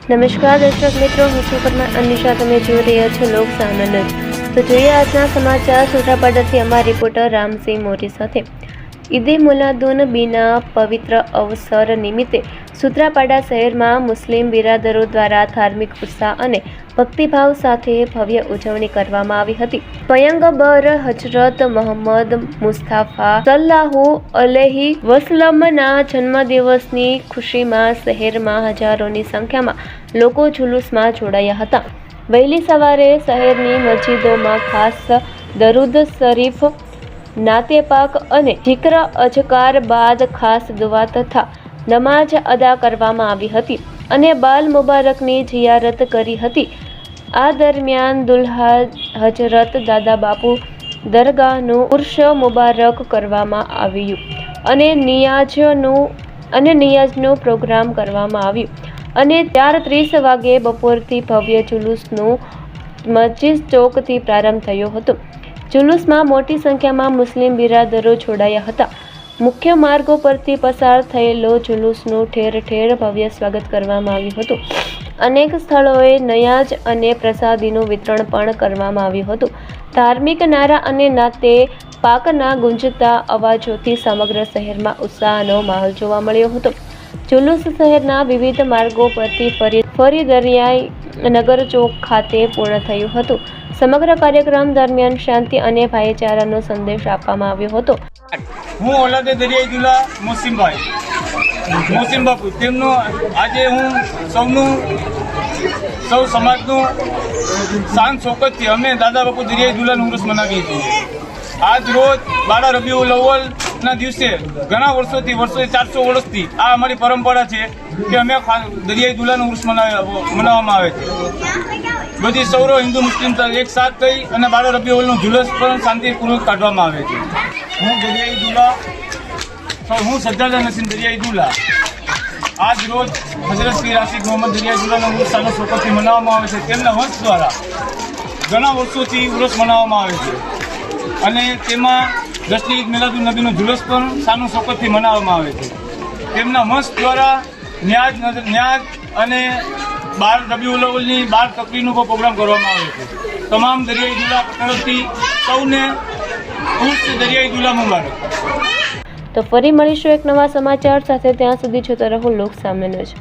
નમસ્કાર દર્શક મિત્રો, હું છું પરમાર અનિશા. તમે જોઈ રહ્યા છો લોક સામાન્ય. તો જોઈએ આજના સમાચાર સુત્રાપાડાથી અમારા રિપોર્ટર રામસિંહ મોરી સાથે. ઈદે મિલાદુન નબીના પવિત્ર અવસર નિમિત્તે સુત્રાપાડા શહેરમાં મુસ્લિમ બિરાદરો દ્વારા ધાર્મિક ઉત્સાહ અને ભક્તિભાવ સાથે ભવ્ય ઉજવણી કરવામાં આવી હતી. પયગંબર હજરત મોહમ્મદ મુસ્તફા સલ્લાહુ અલૈહિ વસલ્લમના જન્મદિવસની ખુશીમાં શહેરમાં હજારોની સંખ્યામાં લોકો જુલુસમાં જોડાયા હતા. વહેલી સવારે શહેરની મસ્જિદોમાં ખાસ દરૂદ શરીફ, નાતે પાક અને જિક્ર અજકાર બાદ ખાસ દુઆ તથા નમાઝ અદા કરવામાં આવી હતી અને બાલ મુબારકની જિયારત કરી હતી. આ દરમિયાન દુલ્હા હજરત દાદા બાપુ દરગાહનું ઉર્સ મુબારક કરવામાં આવ્યું અને નિયાઝનો પ્રોગ્રામ કરવામાં આવ્યો અને 4:30 વાગે બપોરથી ભવ્ય જુલુસનું મસ્જિદ ચોકથી પ્રારંભ થયો હતો. જુલુસમાં મોટી સંખ્યામાં મુસ્લિમ બિરાદરો જોડાયા હતા. મુખ્ય માર્ગો પરથી પસાર થયેલો જુલુસનું ઠેર ઠેર ભવ્ય સ્વાગત કરવામાં આવ્યું હતું. અનેક સ્થળોએ નમાઝ અને પ્રસાદીનું વિતરણ પણ કરવામાં આવ્યું હતું. ધાર્મિક નારા અને નાતે પાકના ગુંજતા અવાજોથી સમગ્ર શહેરમાં ઉત્સાહનો માહોલ જોવા મળ્યો હતો. જુલુસ શહેરના વિવિધ માર્ગો પરથી ફરી દરિયાઈ નગર ચોક ખાતે પૂર્ણ થયું હતું. સમગ્ર કાર્યક્રમ દરમિયાન શાંતિ અને ભાઈચારાનો સંદેશ આપવામાં આવ્યો હતો. હું ઓલાદે દરિયાઈ દુલ્લા મોહસિન બાપુ તેમનો આજે હું સૌ સમાજનું શાન શોકતથી અમે દાદા બાપુ દરિયાઈ દુલ્લાનું ઉર્સ મનાવીએ છીએ. આજ રોજ 12 રબીઉલ અવ્વલના દિવસે ઘણા વર્ષોથી 400 વર્ષથી આ અમારી પરંપરા છે કે અમે દરિયાઈ દુલ્લાનું ઉર્સ મનાવવામાં આવે છે. બધી સૌરો હિન્દુ મુસ્લિમ એક સાથ થઈ અને 12 રબીઉલનો જુલુસ પણ શાંતિપૂર્વક કાઢવામાં આવે છે. હું સજ્જાદા નસીમ દરિયાઈ દુલ્લા આજ રોજ હઝરત પીર આશિક મોહમ્મદ દરિયાઈ દુલ્લાનો ઉર્સ શાન શોકતથી મનાવવામાં આવે છે. તેમના વંશ દ્વારા ઘણા વર્ષોથી ઉર્સ મનાવવામાં આવે છે અને તેમાં 10મી ઈદ મિલાદુન નબીનો જુલુસ પણ શાન શોકતથી મનાવવામાં આવે છે. તેમના વંશ દ્વારા ન્યાજ અને 12 રબીઉલ અવ્વલની 12 તકરીરનો પ્રોગ્રામ કરવામાં આવે છે. તમામ દરિયાઈ દુલ્લા તરફથી સૌને ઉર્સ દરિયાઈ દુલ્લા મુબારક. તો ફરી મળીશું એક નવા સમાચાર સાથે. ત્યાં સુધી જોતા રહો લોક સામાન્ય.